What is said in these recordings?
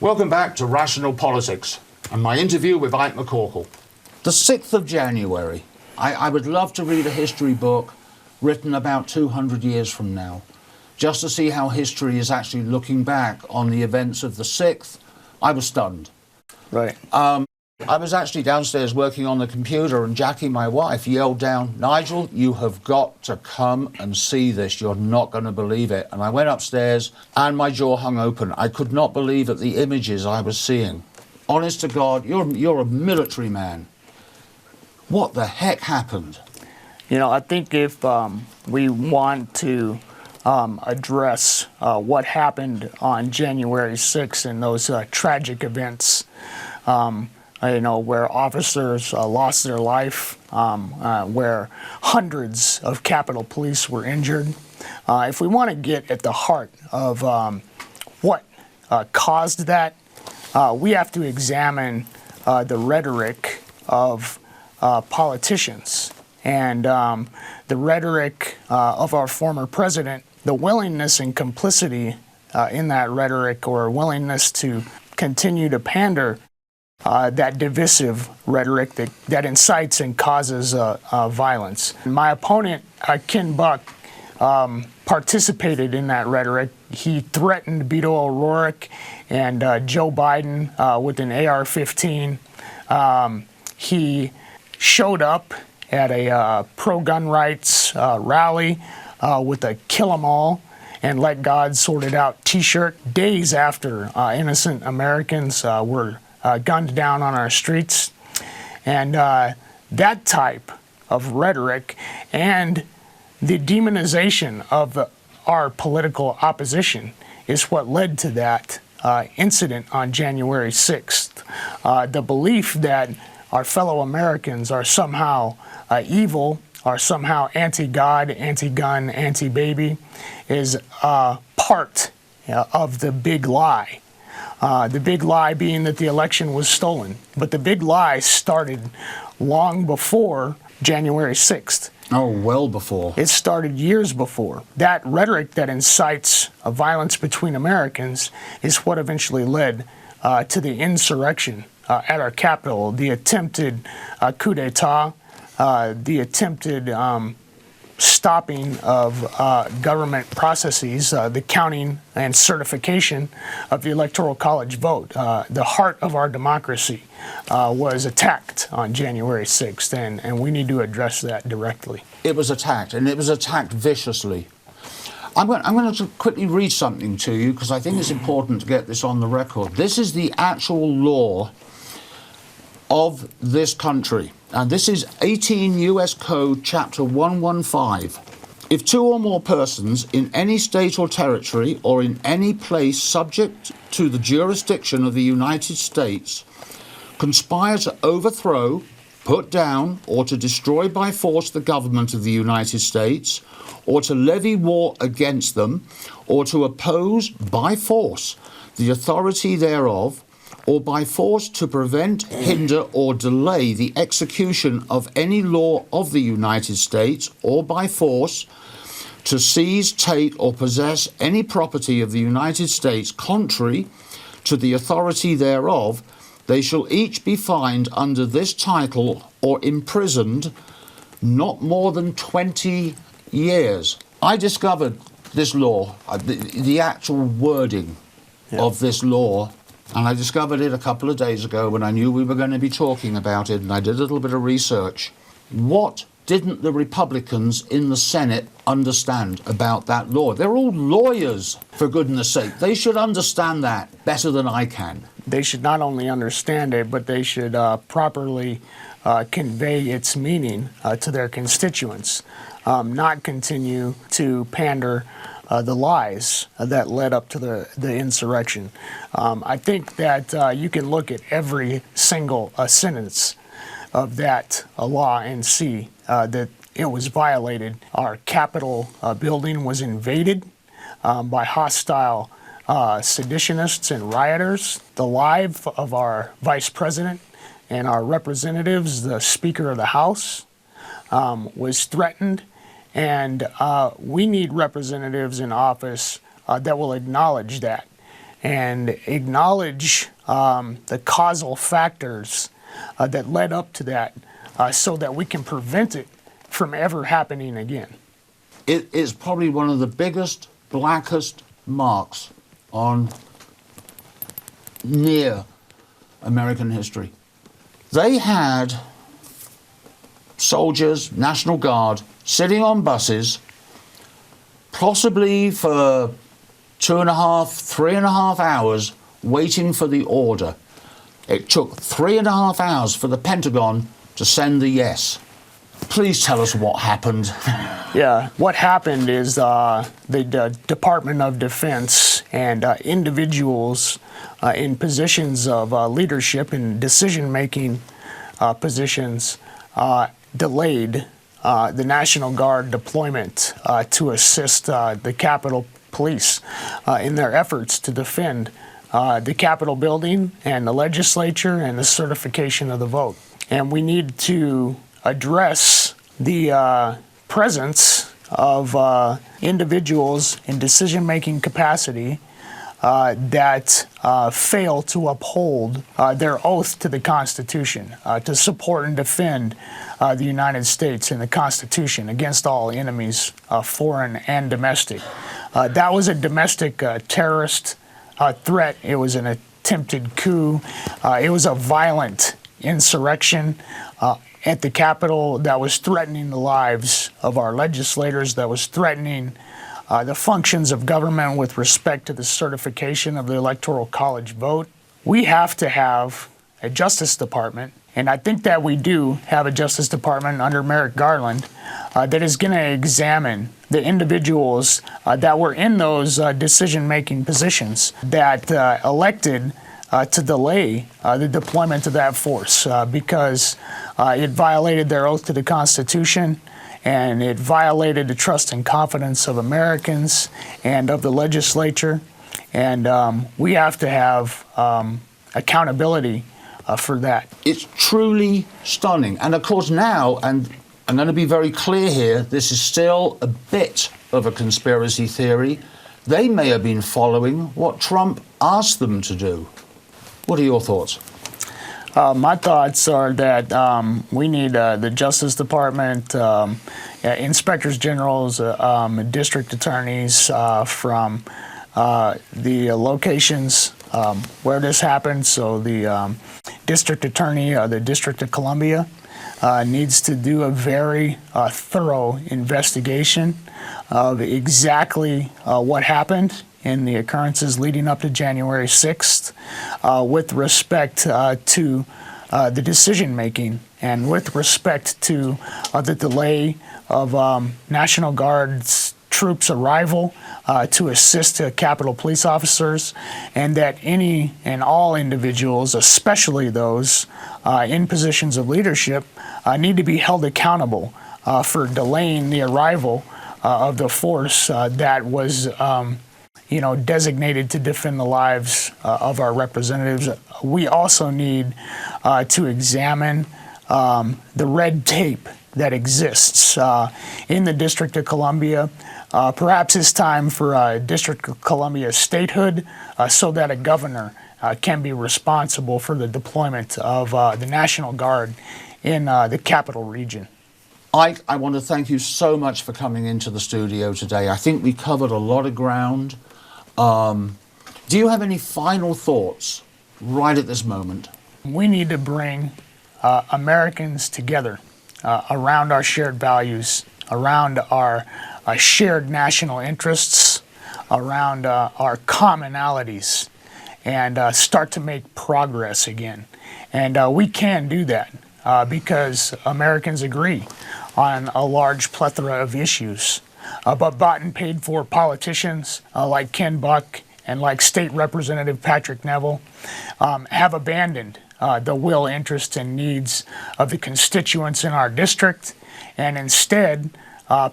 Welcome back to Rational Politics and my interview with Ike McCorkle. The 6th of January. I would love to read a history book written about 200 years from now, just to see how history is actually looking back on the events of the 6th. I was stunned. Right. I was actually downstairs working on the computer, and Jackie, my wife, yelled down, "Nigel, you have got to come and see this. You're not going to believe it." And I went upstairs and my jaw hung open. I could not believe at the images I was seeing. Honest to God, you're a military man. What the heck happened? You know, I think if we want to address what happened on January 6th and those tragic events, you know, where officers lost their life, where hundreds of Capitol Police were injured. If we want to get at the heart of what caused that, we have to examine the rhetoric of politicians and the rhetoric of our former president, the willingness and complicity in that rhetoric, or willingness to continue to pander that divisive rhetoric that incites and causes violence. My opponent, Ken Buck, participated in that rhetoric. He threatened Beto O'Rourke and Joe Biden with an AR-15. He showed up at a pro-gun rights rally with a "Kill 'em all and let God sort it out" t-shirt days after innocent Americans were gunned down on our streets. And that type of rhetoric and the demonization of our political opposition is what led to that incident on January 6th. The belief that our fellow Americans are somehow evil, are somehow anti-God, anti-gun, anti-baby, is part of the big lie. The big lie being that the election was stolen. But the big lie started long before January 6th. Oh, well before. It started years before. That rhetoric that incites violence between Americans is what eventually led to the insurrection at our Capitol, the attempted coup d'etat, the attempted stopping of government processes, the counting and certification of the Electoral College vote. The heart of our democracy was attacked on January 6th, and we need to address that directly. It was attacked, and it was attacked viciously. I'm going to quickly read something to you, because I think it's important to get this on the record. This is the actual law of this country. And this is 18 U.S. Code Chapter 115. If two or more persons in any state or territory or in any place subject to the jurisdiction of the United States conspire to overthrow, put down, or to destroy by force the government of the United States, or to levy war against them, or to oppose by force the authority thereof, or by force to prevent, hinder, or delay the execution of any law of the United States, or by force to seize, take, or possess any property of the United States contrary to the authority thereof, they shall each be fined under this title or imprisoned not more than 20 years. I discovered this law, the actual wording of this law, and I discovered it a couple of days ago when I knew we were going to be talking about it, and I did a little bit of research. What didn't the Republicans in the Senate understand about that law? They're all lawyers, for goodness sake. They should understand that better than I can. They should not only understand it, but they should properly convey its meaning to their constituents, not continue to pander the lies that led up to the insurrection. I think that you can look at every single sentence of that law and see that it was violated. Our Capitol building was invaded by hostile seditionists and rioters. The life of our vice president and our representatives, the Speaker of the House, was threatened. And we need representatives in office that will acknowledge that and acknowledge the causal factors that led up to that so that we can prevent it from ever happening again. It is probably one of the biggest, blackest marks on near American history. They had soldiers, National Guard, sitting on buses, possibly for 2.5, 3.5 hours, waiting for the order. It took 3.5 hours for the Pentagon to send the yes. Please tell us what happened. Yeah, what happened is the Department of Defense and individuals in positions of leadership and decision-making positions delayed the National Guard deployment to assist the Capitol Police in their efforts to defend the Capitol building and the legislature and the certification of the vote. And we need to address the presence of individuals in decision-making capacity that fail to uphold their oath to the Constitution, to support and defend the United States and the Constitution against all enemies, foreign and domestic. That was a domestic terrorist threat. It was an attempted coup. It was a violent insurrection at the Capitol that was threatening the lives of our legislators, that was threatening the functions of government with respect to the certification of the Electoral College vote. We have to have a Justice Department, and I think that we do have a Justice Department under Merrick Garland that is going to examine the individuals that were in those decision-making positions that elected to delay the deployment of that force because it violated their oath to the Constitution, and it violated the trust and confidence of Americans and of the legislature. And we have to have accountability for that. It's truly stunning. And of course now, and I'm going to be very clear here, this is still a bit of a conspiracy theory. They may have been following what Trump asked them to do. What are your thoughts? My thoughts are that we need the Justice Department, inspectors generals, district attorneys from the locations where this happened. So the district attorney, the District of Columbia, needs to do a very thorough investigation of exactly what happened in the occurrences leading up to January 6th with respect to the decision-making and with respect to the delay of National Guard's troops' arrival to assist Capitol Police officers, and that any and all individuals, especially those in positions of leadership, need to be held accountable for delaying the arrival of the force that was designated to defend the lives of our representatives. We also need to examine the red tape that exists in the District of Columbia. Perhaps it's time for District of Columbia statehood so that a governor can be responsible for the deployment of the National Guard in the Capital Region. Ike, I want to thank you so much for coming into the studio today. I think we covered a lot of ground. Do you have any final thoughts right at this moment? We need to bring Americans together around our shared values, around our shared national interests, around our commonalities, and start to make progress again. And we can do that because Americans agree on a large plethora of issues. But bought and paid for politicians like Ken Buck and like State Representative Patrick Neville have abandoned the will, interests, and needs of the constituents in our district, and instead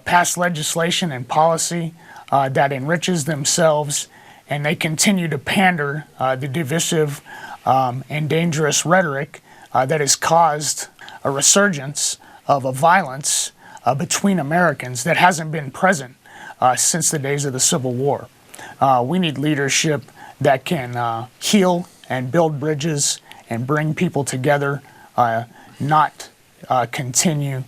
pass legislation and policy that enriches themselves, and they continue to pander the divisive and dangerous rhetoric that has caused a resurgence of a violence between Americans that hasn't been present since the days of the Civil War. We need leadership that can heal and build bridges and bring people together, not continue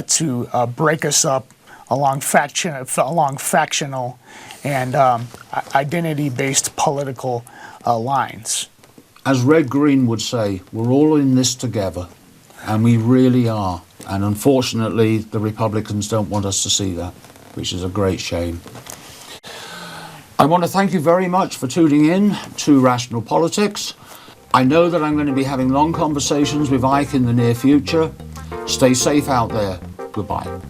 to break us up along factional and identity-based political lines. As Red Green would say, we're all in this together, and we really are. And unfortunately, the Republicans don't want us to see that, which is a great shame. I want to thank you very much for tuning in to Rational Politics. I know that I'm going to be having long conversations with Ike in the near future. Stay safe out there. Goodbye.